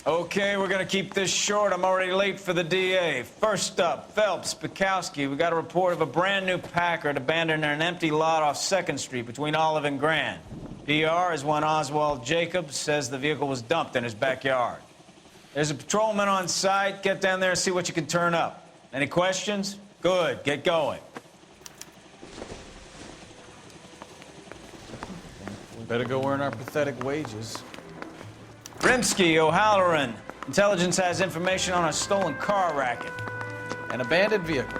Okay, we're gonna keep this short. I'm already late for the DA. First up, Phelps, Bukowski. We got a report of a brand new Packard abandoned in an empty lot off 2nd Street between Olive and Grand. PR is one Oswald Jacobs says the vehicle was dumped in his backyard. There's a patrolman on site. Get down there and see what you can turn up. Any questions? Good, get going. We better go earn our pathetic wages. Rimsky, O'Halloran. Intelligence has information on a stolen car racket. An abandoned vehicle.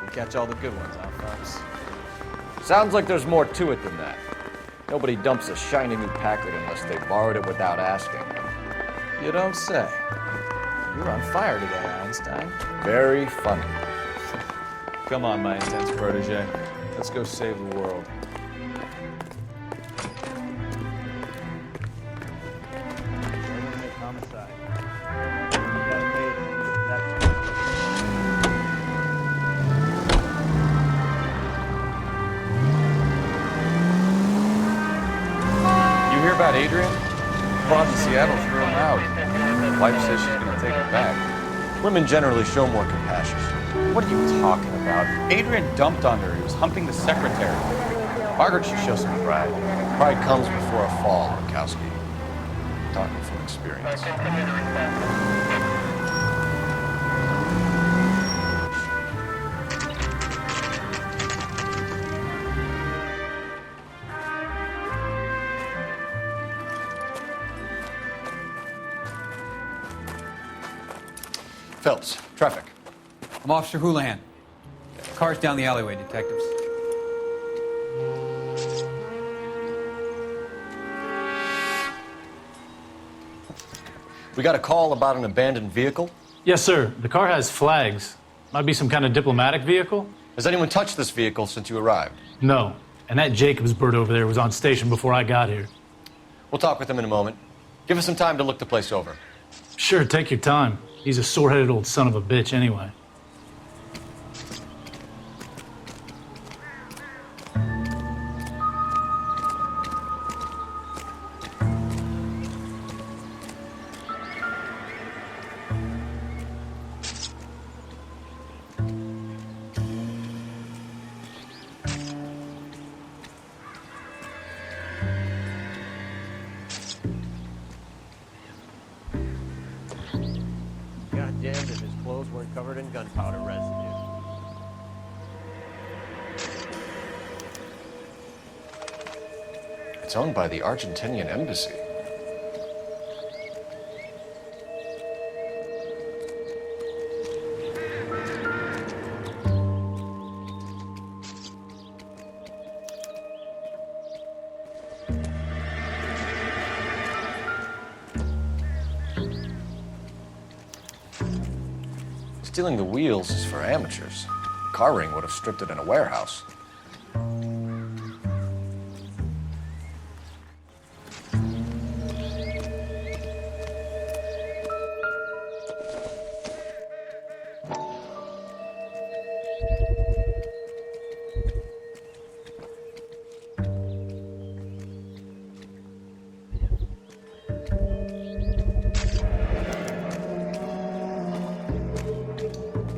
We catch all the good ones, huh, Phelps? Sounds like there's more to it than that. Nobody dumps a shiny new Packard unless they borrowed it without asking. You don't say. You're on fire today, Einstein. Very funny. Come on, my intense protege. Let's go save the world. You hear about Adrian? Boss in Seattle's real loud. Wife says she's gonna take it back. Women generally show more compassion. What are you talking about? Adrian dumped on her. He was humping the secretary. Margaret should show some pride. Pride comes before a fall, Bukowski. Talking from experience. Phelps, traffic. I'm Officer Houlihan. Car's down the alleyway, detectives. We got a call about an abandoned vehicle. Yes, sir. The car has flags. Might be some kind of diplomatic vehicle? Has anyone touched this vehicle since you arrived? No. And that Jacobs bird over there was on station before I got here. We'll talk with him in a moment. Give us some time to look the place over. Sure, take your time. He's a sore-headed old son of a bitch anyway. Damned if his clothes weren't covered in gunpowder residue. It's owned by the Argentinian embassy. Stealing the wheels is for amateurs. Car ring would have stripped it in a warehouse.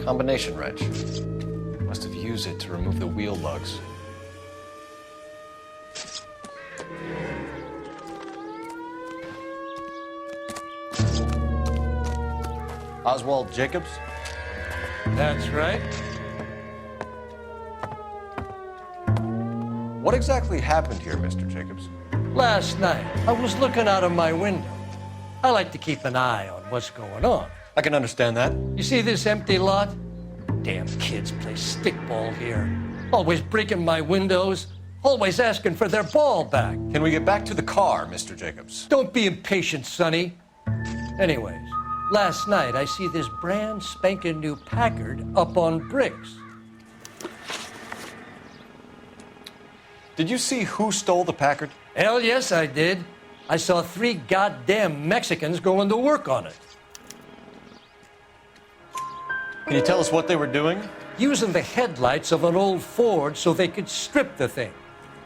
Combination wrench. Must have used it to remove the wheel lugs. Oswald Jacobs? That's right. What exactly happened here, Mr. Jacobs? Last night, I was looking out of my window. I like to keep an eye on what's going on. I can understand that. You see this empty lot? Damn kids play stickball here. Always breaking my windows. Always asking for their ball back. Can we get back to the car, Mr. Jacobs? Don't be impatient, Sonny. Anyways, last night I see this brand spanking new Packard up on bricks. Did you see who stole the Packard? Hell yes, I did. I saw 3 goddamn Mexicans going to work on it. Can you tell us what they were doing? Using the headlights of an old Ford so they could strip the thing.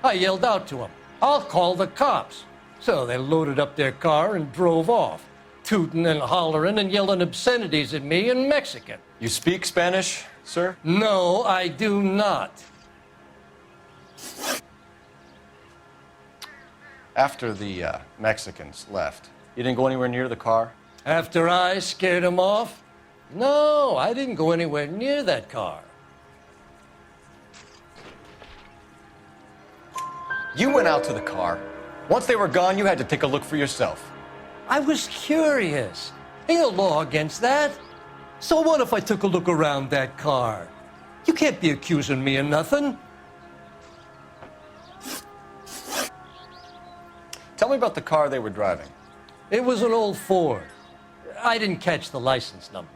I yelled out to them, "I'll call the cops." So they loaded up their car and drove off. tooting and hollering and yelling obscenities at me in Mexican. You speak Spanish, sir? No, I do not. After the Mexicans left, you didn't go anywhere near the car? After I scared him off? No, I didn't go anywhere near that car. You went out to the car. Once they were gone, you had to take a look for yourself. I was curious. Ain't no law against that. So what if I took a look around that car? You can't be accusing me of nothing. Tell me about the car they were driving. It was an old Ford. I didn't catch the license number.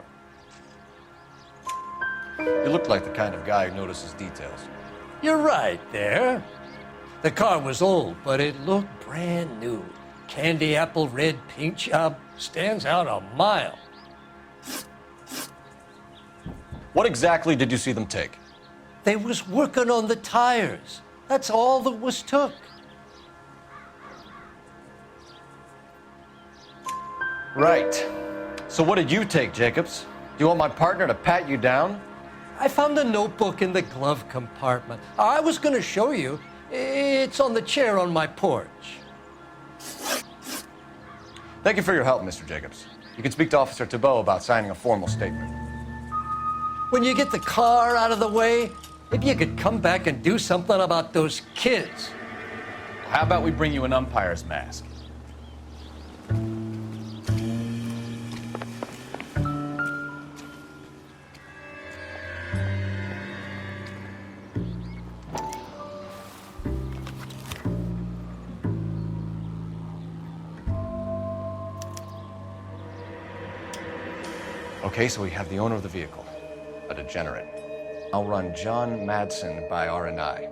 You look like the kind of guy who notices details. You're right there. The car was old, but it looked brand new. Candy apple red paint job stands out a mile. What exactly did you see them take? They was working on the tires. That's all that was took. Right. So what did you take, Jacobs? Do you want my partner to pat you down? I found a notebook in the glove compartment. I was going to show you. It's on the chair on my porch. Thank you for your help, Mr. Jacobs. You can speak to Officer Thibault about signing a formal statement. When you get the car out of the way, maybe you could come back and do something about those kids. How about we bring you an umpire's mask? Okay, so we have the owner of the vehicle, a degenerate. I'll run John Madsen by R&I.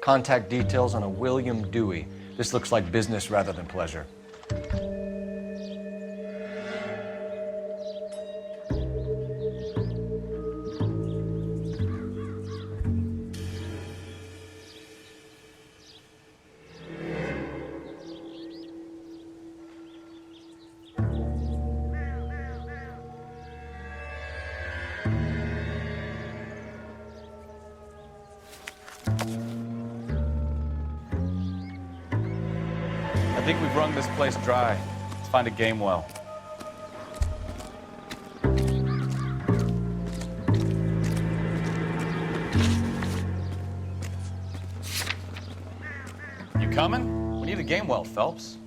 Contact details on a William Dewey. This looks like business rather than pleasure. I think we've wrung this place dry. Let's find a game well. You coming? We need a game well, Phelps.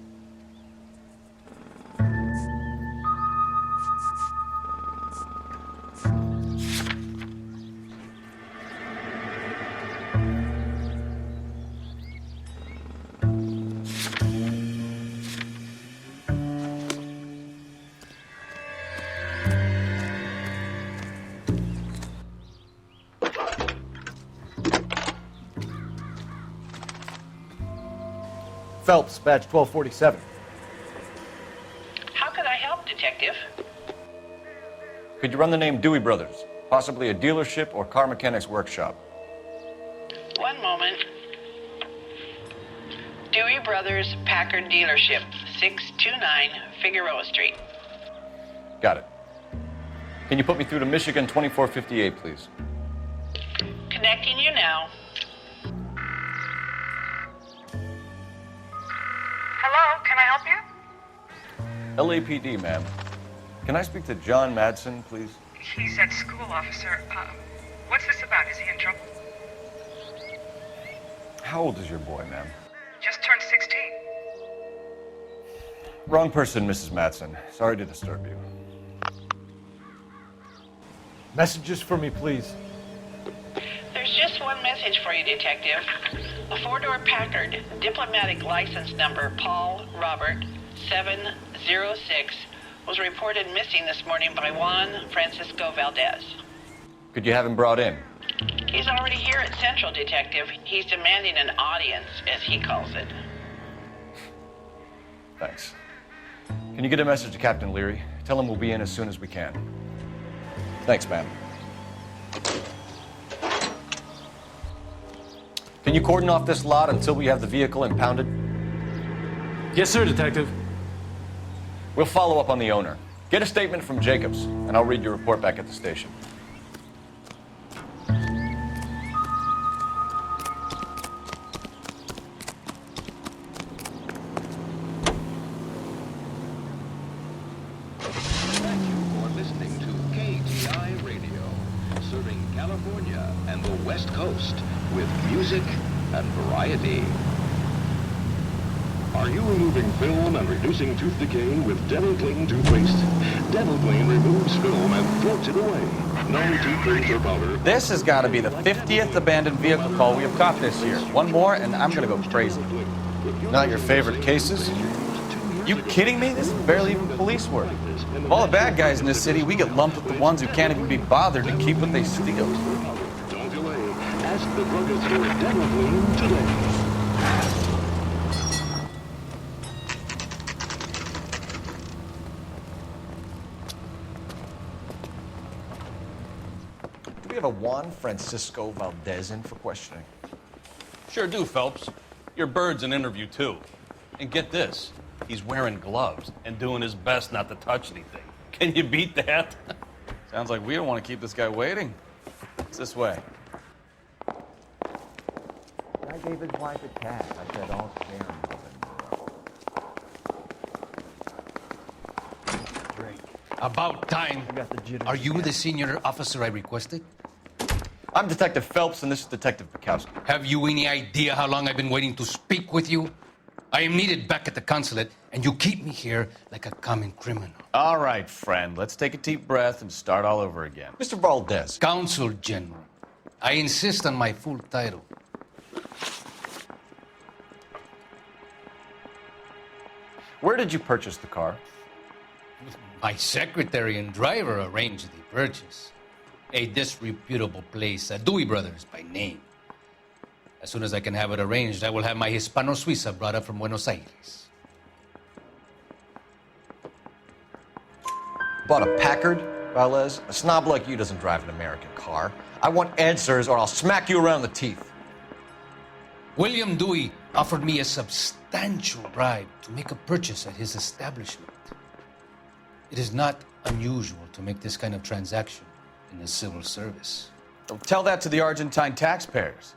Phelps, badge 1247. How could I help, Detective? Could you run the name Dewey Brothers? Possibly a dealership or car mechanic's workshop. One moment. Dewey Brothers Packard Dealership, 629 Figueroa Street. Got it. Can you put me through to Michigan 2458, please? Connecting you now. Hello, can I help you? LAPD, ma'am. Can I speak to John Madsen, please? He's at school, officer. What's this about? Is he in trouble? How old is your boy, ma'am? Just turned 16. Wrong person, Mrs. Madsen. Sorry to disturb you. Messages for me, please. There's just one message for you, Detective. A four-door Packard, diplomatic license number Paul Robert 706, was reported missing this morning by Juan Francisco Valdez. Could you have him brought in? He's already here at Central, Detective. He's demanding an audience, as he calls it. Thanks. Can you get a message to Captain Leary? Tell him we'll be in as soon as we can. Thanks, man. Can you cordon off this lot until we have the vehicle impounded? Yes, sir, Detective. We'll follow up on the owner. Get a statement from Jacobs, and I'll read your report back at the station. California and the West Coast with music and variety. Are you removing film and reducing tooth decay with Dental Clean toothpaste? Dental Clean removes film and floats it away. No toothpaste or powder. This has got to be the 50th abandoned vehicle call we have caught this year. One more and I'm going to go crazy. Not your favorite cases? You kidding me? This is barely even police work. Of all the bad guys in this city, we get lumped with the ones who can't even be bothered to keep what they steal. Don't delay. Ask the druggist for Dental Clean today. Do we have a Juan Francisco Valdez in for questioning? Sure do, Phelps. Your bird's an interview, too. And get this, he's wearing gloves and doing his best not to touch anything. Can you beat that? Sounds like we don't want to keep this guy waiting. It's this way. I gave his wife a cat. I said, all stand. About time. Are you the senior officer I requested? I'm Detective Phelps, and this is Detective Bukowski. Have you any idea how long I've been waiting to speak with you? I am needed back at the consulate, and you keep me here like a common criminal. All right, friend. Let's take a deep breath and start all over again. Mr. Valdez. Consul General. I insist on my full title. Where did you purchase the car? My secretary and driver arranged the purchase. A disreputable place, Dewey Brothers by name. As soon as I can have it arranged, I will have my Hispano Suiza brought up from Buenos Aires. Bought a Packard, Valdez? A snob like you doesn't drive an American car. I want answers or I'll smack you around the teeth. William Dewey offered me a substantial bribe to make a purchase at his establishment. It is not unusual to make this kind of transaction in the civil service. Don't tell that to the Argentine taxpayers.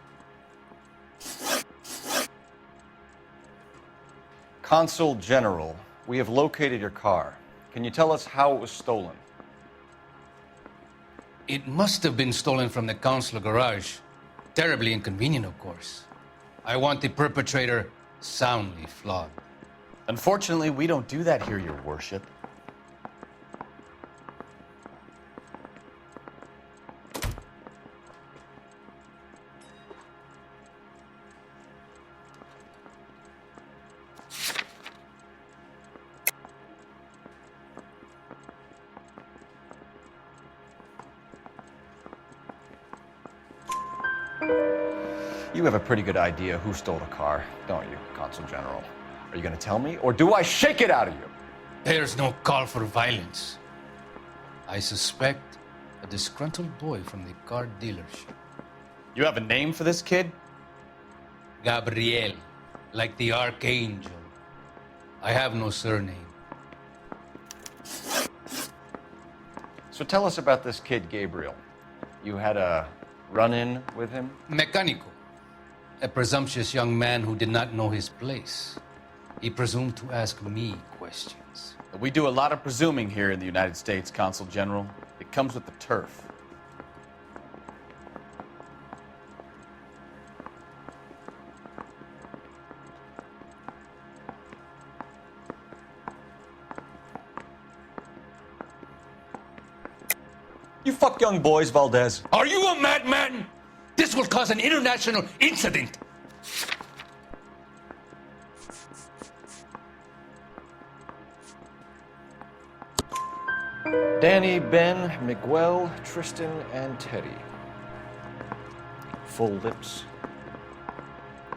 Consul General, we have located your car. Can you tell us how it was stolen? It must have been stolen from the consular garage. Terribly inconvenient, of course. I want the perpetrator soundly flogged. Unfortunately, we don't do that here, Your Worship. You have a pretty good idea who stole the car, don't you, Consul General? Are you going to tell me, or do I shake it out of you? There's no call for violence. I suspect a disgruntled boy from the car dealership. You have a name for this kid? Gabriel, like the archangel. I have no surname. So tell us about this kid, Gabriel. You had a run-in with him? Mecánico. A presumptuous young man who did not know his place. He presumed to ask me questions. We do a lot of presuming here in the United States, Consul General. It comes with the turf. You fuck young boys, Valdez. Are you a madman? This This will cause an international incident. Danny, Ben, Miguel, Tristan, and Teddy. Full lips.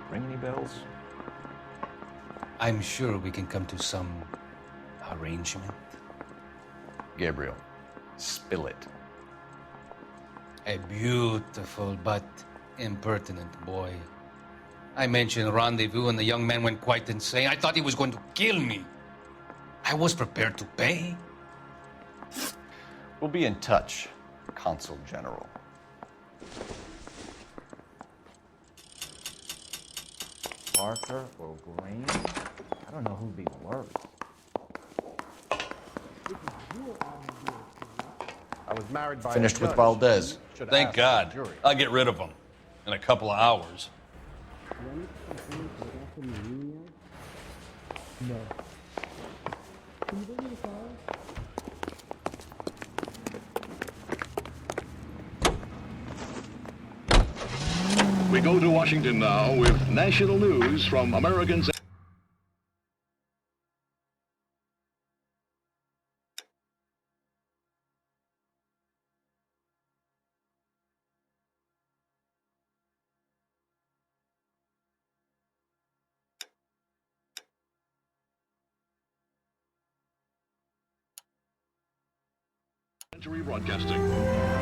Ring any bells? I'm sure we can come to some arrangement. Gabriel, spill it. A beautiful but impertinent boy. I mentioned rendezvous and the young man went quite insane. I thought he was going to kill me. I was prepared to pay. We'll be in touch, Consul General. Parker or Green? I don't know who'd be worse. I was married by Finished with Valdez. Thank God. I'll get rid of him in a couple of hours. We go to Washington now with national news from Americans. Century Broadcasting.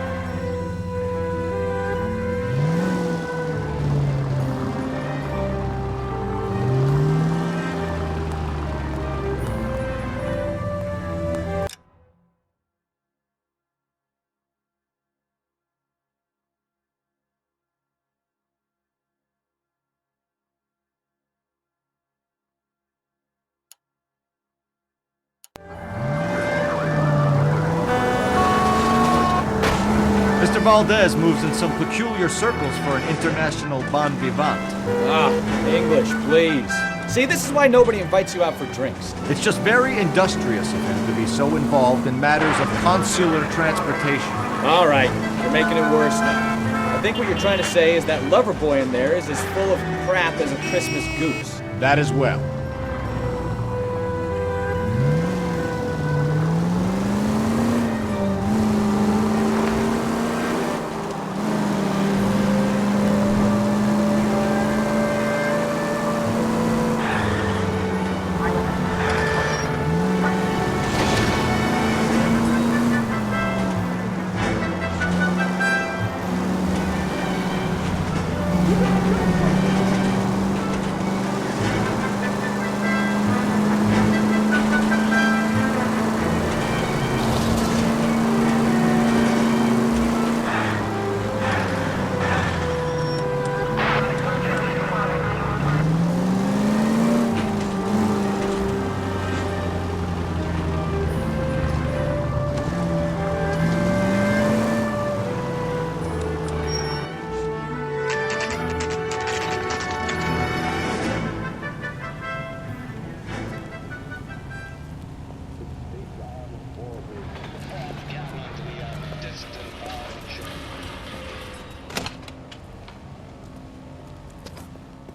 Mr. Valdez moves in some peculiar circles for an international bon vivant. Ah, English, please. See, this is why nobody invites you out for drinks. It's just very industrious of him to be so involved in matters of consular transportation. All right, you're making it worse now. I think what you're trying to say is that lover boy in there is as full of crap as a Christmas goose. That as well.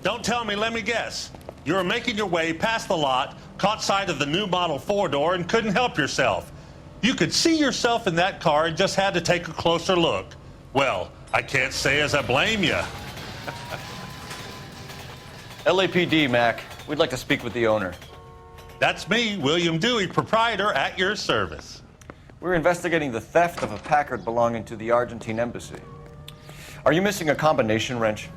Don't tell me, let me guess. You were making your way past the lot, caught sight of the new model four-door, and couldn't help yourself. You could see yourself in that car and just had to take a closer look. Well, I can't say as I blame you. LAPD, Mac. We'd like to speak with the owner. That's me, William Dewey, proprietor, at your service. We're investigating the theft of a Packard belonging to the Argentine embassy. Are you missing a combination wrench?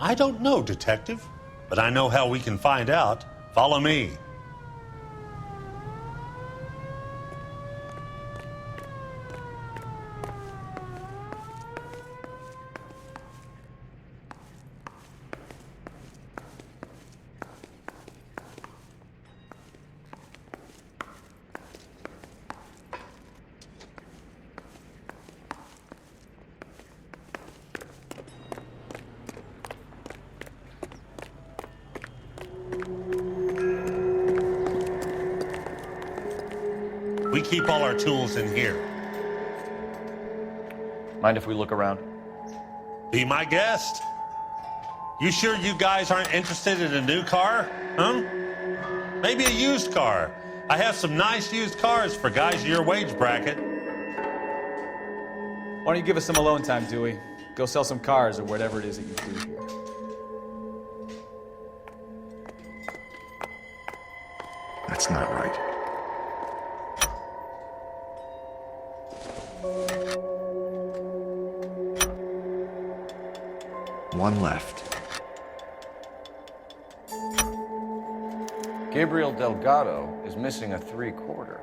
I don't know, Detective, but I know how we can find out. Follow me. We keep all our tools in here. Mind if we look around? Be my guest. You sure you guys aren't interested in a new car? Huh? Maybe a used car. I have some nice used cars for guys your wage bracket. Why don't you give us some alone time, Dewey? Go sell some cars or whatever it is that you do here. That's not right. One left. Gabriel Delgado is missing a 3/4.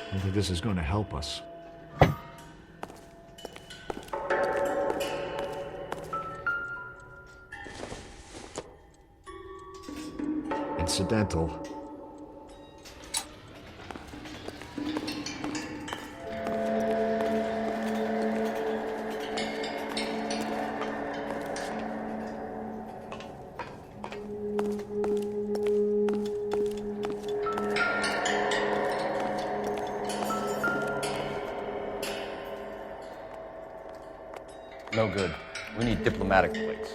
I don't think this is going to help us. Incidental. No good. We need diplomatic plates.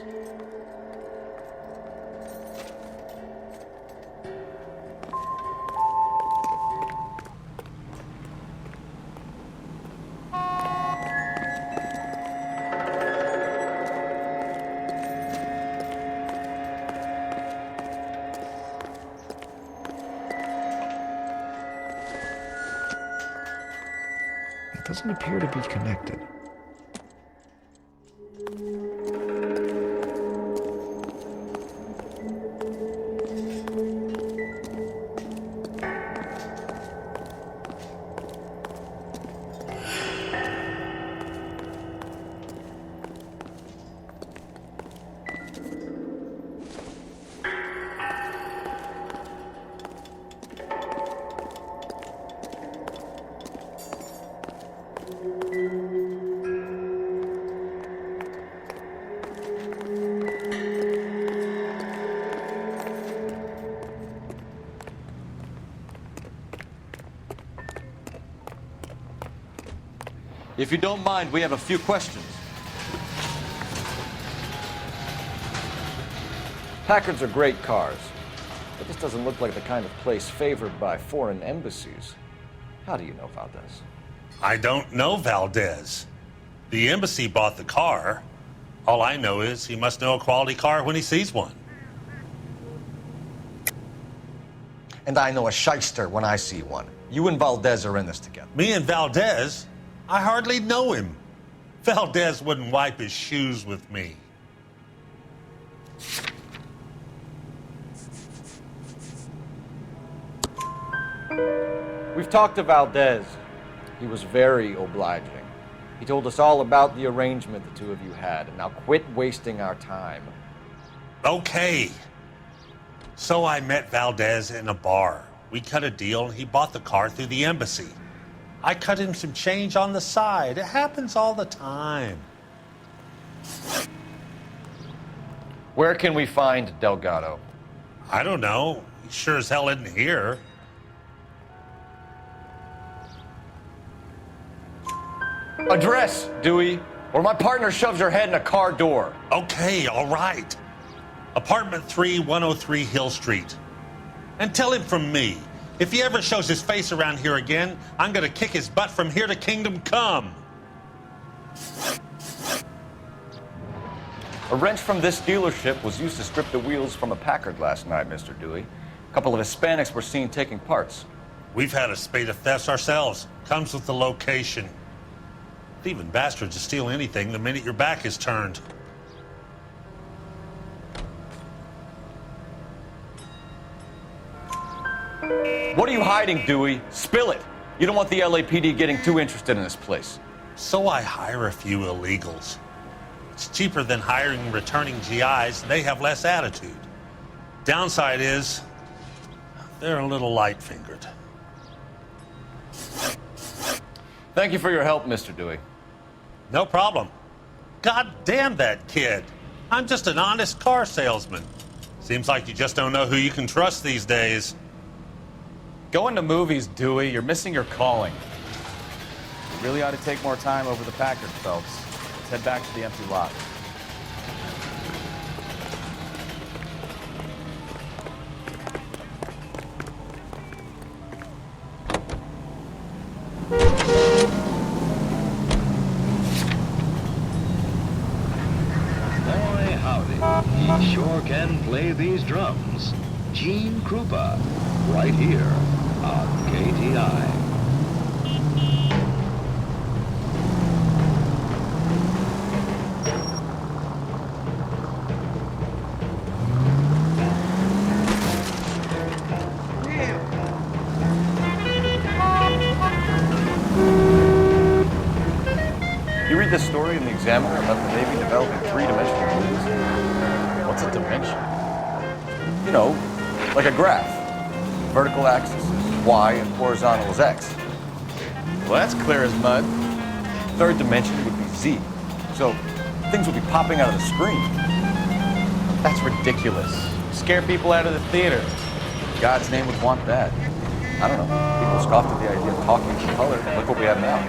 It doesn't appear to be connected. If you don't mind, we have a few questions. Packards are great cars, but this doesn't look like the kind of place favored by foreign embassies. How do you know Valdez? I don't know Valdez. The embassy bought the car. All I know is he must know a quality car when he sees one. And I know a shyster when I see one. You and Valdez are in this together. Me and Valdez? I hardly know him. Valdez wouldn't wipe his shoes with me. We've talked to Valdez. He was very obliging. He told us all about the arrangement the two of you had, and now quit wasting our time. Okay. So I met Valdez in a bar. We cut a deal, and he bought the car through the embassy. I cut him some change on the side. It happens all the time. Where can we find Delgado? I don't know. He sure as hell isn't here. Address, Dewey, or my partner shoves her head in a car door. Okay, all right. Apartment 3, 103 Hill Street. And tell him from me, if he ever shows his face around here again, I'm gonna kick his butt from here to Kingdom Come. A wrench from this dealership was used to strip the wheels from a Packard last night, Mr. Dewey. A couple of Hispanics were seen taking parts. We've had a spate of thefts ourselves. Comes with the location. Thieving bastards to steal anything the minute your back is turned. What are you hiding, Dewey? Spill it. You don't want the LAPD getting too interested in this place. So I hire a few illegals. It's cheaper than hiring returning GIs. They have less attitude. Downside is, they're a little light-fingered. Thank you for your help, Mr. Dewey. No problem. God damn that kid. I'm just an honest car salesman. Seems like you just don't know who you can trust these days. Going to movies, Dewey. You're missing your calling. You really ought to take more time over the Packard, Phelps. Let's head back to the empty lot. Boy, howdy. He sure can play these drums. Gene Krupa, right here on KTI. You read this story in the Examiner about the Navy developing three-dimensional movies? What's a dimension? You know, like a graph. Vertical axis is Y and horizontal is X. Well, that's clear as mud. Third dimension would be Z. So things would be popping out of the screen. That's ridiculous. Scare people out of the theater. God's name would want that. I don't know. People scoffed at the idea of talking in color. Look what we have now.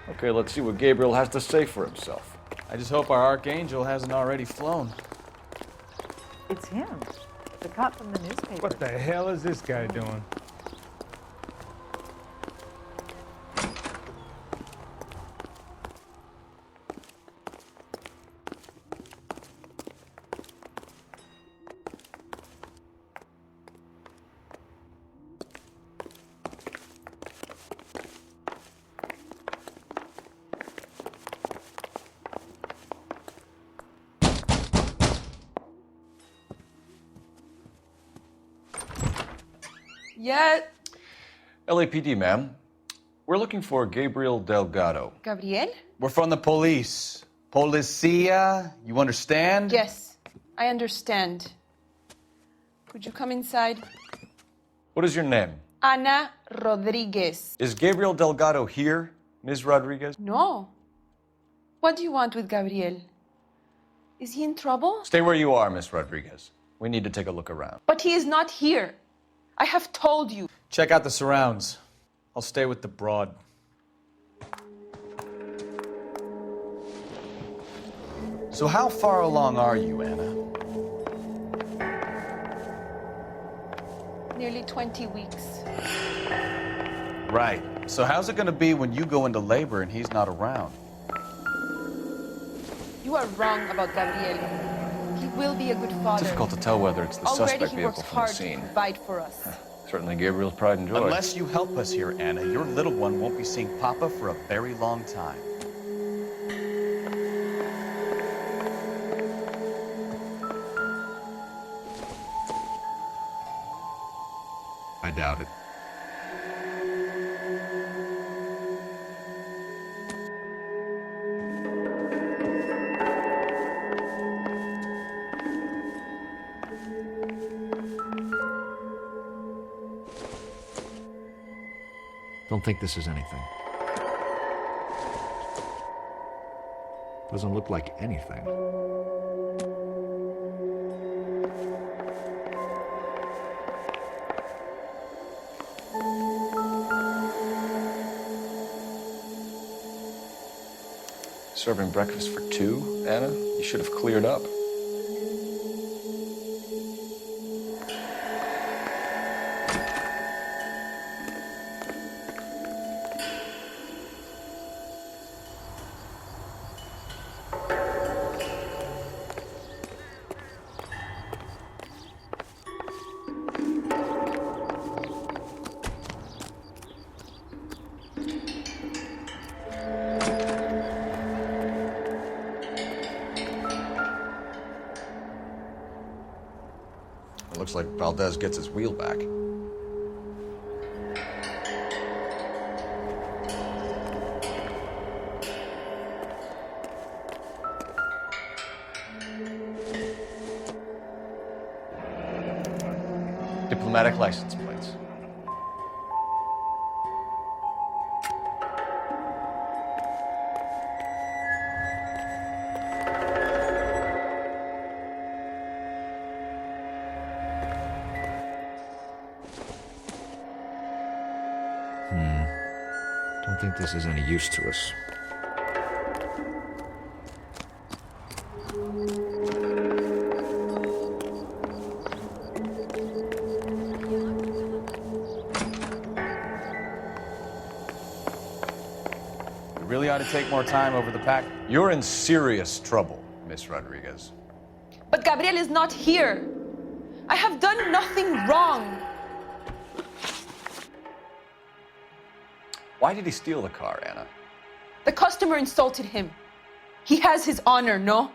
Okay, let's see what Gabriel has to say for himself. I just hope our archangel hasn't already flown. It's him, the cop from the newspaper. What the hell is this guy doing? Yeah. LAPD, ma'am. We're looking for Gabriel Delgado. Gabriel? We're from the police. Policia, you understand? Yes, I understand. Could you come inside? What is your name? Ana Rodriguez. Is Gabriel Delgado here, Ms. Rodriguez? No. What do you want with Gabriel? Is he in trouble? Stay where you are, Ms. Rodriguez. We need to take a look around. But he is not here. I have told you. Check out the surrounds. I'll stay with the broad. So how far along are you, Anna? Nearly 20 weeks. Right. So how's it going to be when you go into labor and he's not around? You are wrong about Gabriel. He will be a good father. Difficult to tell whether it's the Already suspect he vehicle works from the hard scene. to provide for us. Certainly Gabriel's pride and joy. Unless you help us here, Anna, your little one won't be seeing Papa for a very long time. I doubt it. Don't think this is anything. Doesn't look like anything. Serving breakfast for two, Anna? You should have cleared up. It looks like Valdez gets his wheel back. Diplomatic license plates. Don't think this is any use to us. You really ought to take more time over the pack. You're in serious trouble, Miss Rodriguez. But Gabriel is not here. I have done nothing wrong. Why did he steal the car, Anna? The customer insulted him. He has his honor, no?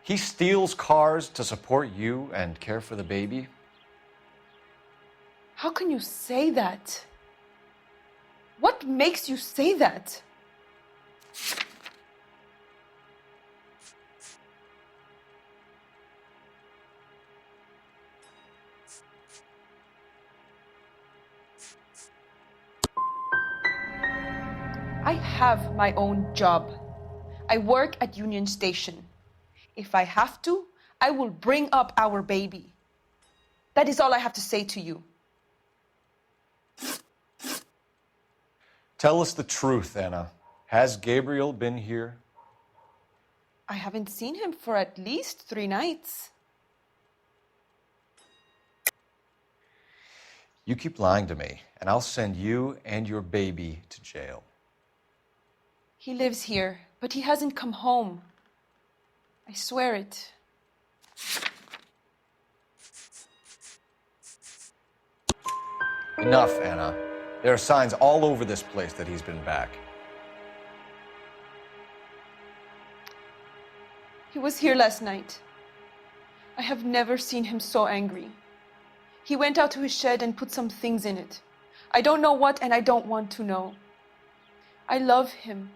He steals cars to support you and care for the baby? How can you say that? What makes you say that? I have my own job. I work at Union Station. If I have to, I will bring up our baby. That is all I have to say to you. Tell us the truth, Anna. Has Gabriel been here? I haven't seen him for at least 3 nights. You keep lying to me, and I'll send you and your baby to jail. He lives here, but he hasn't come home. I swear it. Enough, Anna. There are signs all over this place that he's been back. He was here last night. I have never seen him so angry. He went out to his shed and put some things in it. I don't know what, and I don't want to know. I love him.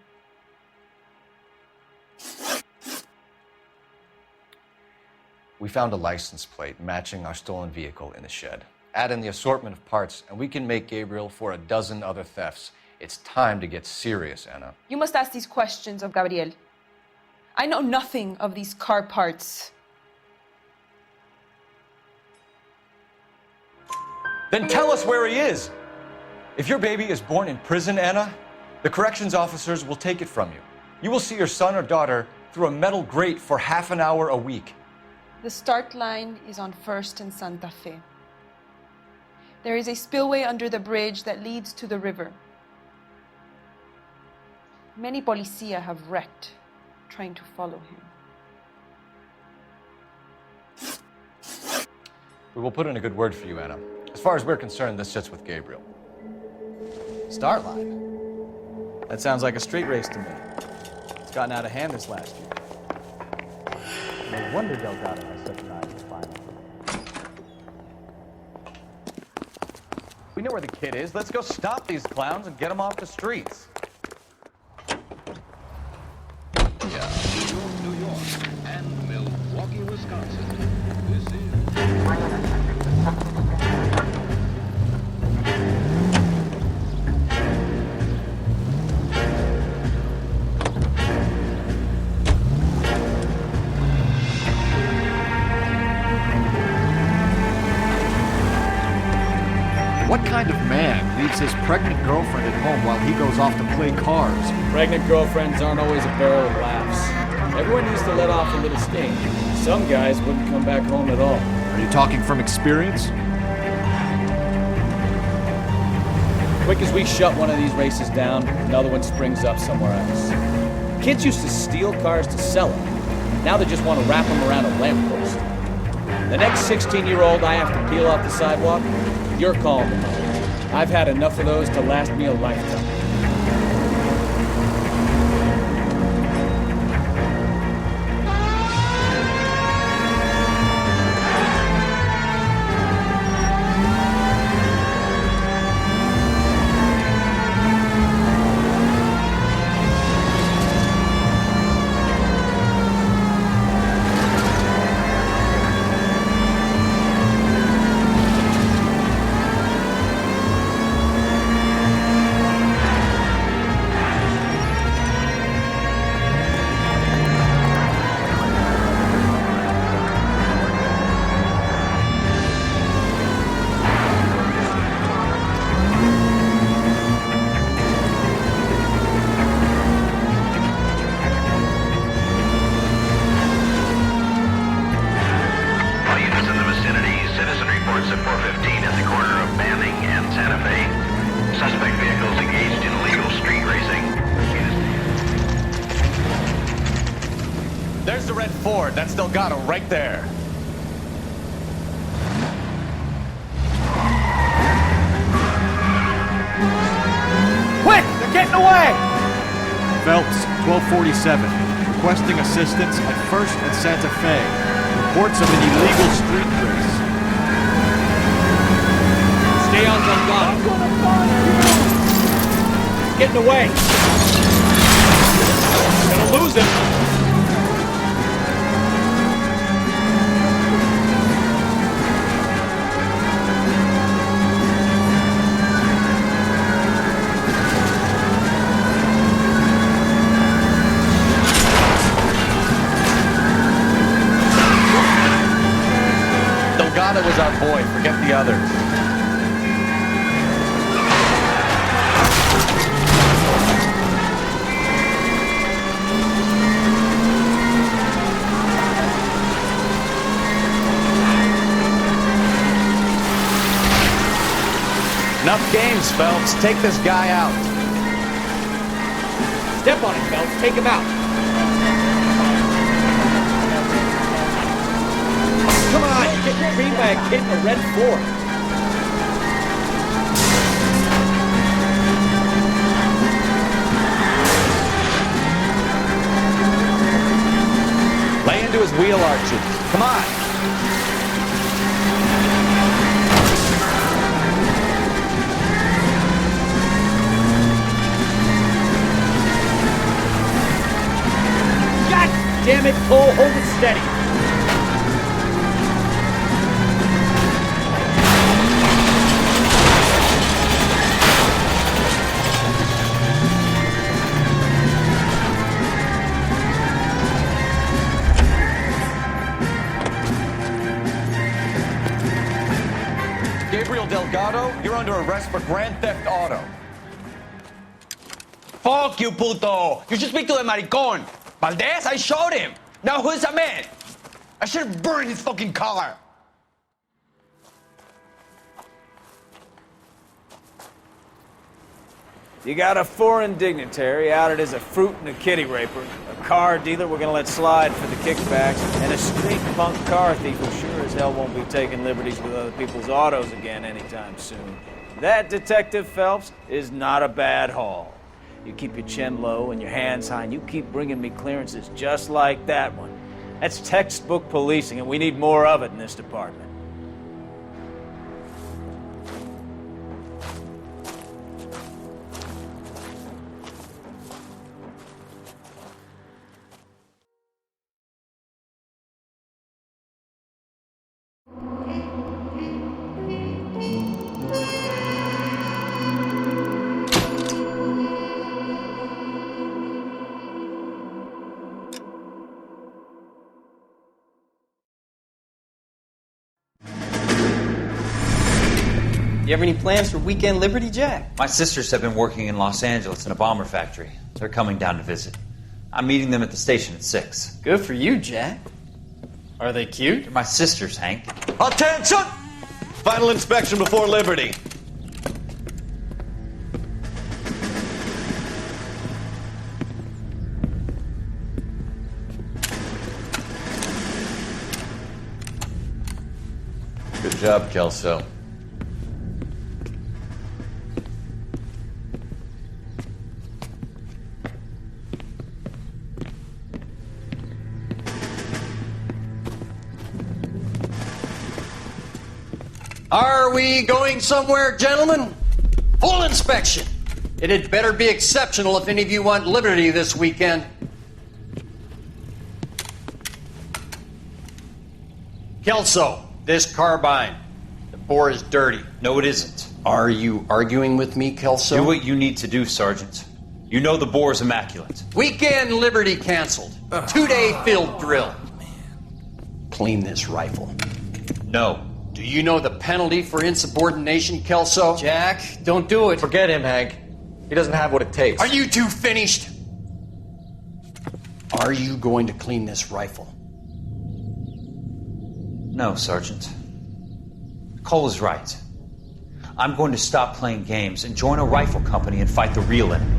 We found a license plate matching our stolen vehicle in the shed. Add in the assortment of parts, and we can make Gabriel for a dozen other thefts. It's time to get serious, Anna. You must ask these questions of Gabriel. I know nothing of these car parts. Then tell us where he is! If your baby is born in prison, Anna, the corrections officers will take it from you. You will see your son or daughter through a metal grate for half an hour a week. The start line is on 1st and Santa Fe. There is a spillway under the bridge that leads to the river. Many policia have wrecked trying to follow him. We will put in a good word for you, Anna. As far as we're concerned, this sits with Gabriel. Start line? That sounds like a street race to me. It's gotten out of hand this last year. No wonder Delgado has such an eye for finance. We know where the kid is. Let's go stop these clowns and get them off the streets. New York, and Milwaukee, Wisconsin. This is... What kind of man leaves his pregnant girlfriend at home while he goes off to play cards? Pregnant girlfriends aren't always a barrel of laughs. Everyone needs to let off a little steam. Some guys wouldn't come back home at all. Are you talking from experience? Quick as we shut one of these races down, another one springs up somewhere else. Kids used to steal cars to sell them. Now they just want to wrap them around a lamppost. The next 16-year-old I have to peel off the sidewalk, you're calling them. I've had enough of those to last me a lifetime. That's Delgado right there. Quick! They're getting away! Phelps, 1247. Requesting assistance at 1st and Santa Fe. Reports of an illegal street race. Stay on Delgado. Getting away. Gonna lose him. Delgado was our boy. Forget the others. Enough games, Phelps. Take this guy out. Step on it, Phelps. Take him out. Trained by a kid in a red Ford. Lay into his wheel arches. Come on. God damn it, Cole. Hold it steady. Delgado, you're under arrest for Grand Theft Auto. Fuck you, puto! You should speak to the maricón. Valdez, I showed him. Now who's the man? I should have burned his fucking car. You got a foreign dignitary outed as a fruit and a kitty raper, a car dealer we're gonna let slide for the kickbacks, and a street punk car thief who sure as hell won't be taking liberties with other people's autos again anytime soon. That, Detective Phelps, is not a bad haul. You keep your chin low and your hands high, and you keep bringing me clearances just like that one. That's textbook policing, and we need more of it in this department. You have any plans for Weekend Liberty, Jack? My sisters have been working in Los Angeles in a bomber factory. They're coming down to visit. I'm meeting them at the station at 6. Good for you, Jack. Are they cute? They're my sisters, Hank. Attention! Final inspection before Liberty. Good job, Kelso. Are we going somewhere, gentlemen? Full inspection. It had better be exceptional if any of you want liberty this weekend. Kelso, this carbine. The bore is dirty. No, it isn't. Are you arguing with me, Kelso? Do what you need to do, Sergeant. You know the bore is immaculate. Weekend liberty canceled. 2-day field drill. Clean this rifle. No. Do you know the penalty for insubordination, Kelso? Jack, don't do it. Forget him, Hank. He doesn't have what it takes. Are you two finished? Are you going to clean this rifle? No, Sergeant. Cole is right. I'm going to stop playing games and join a rifle company and fight the real enemy.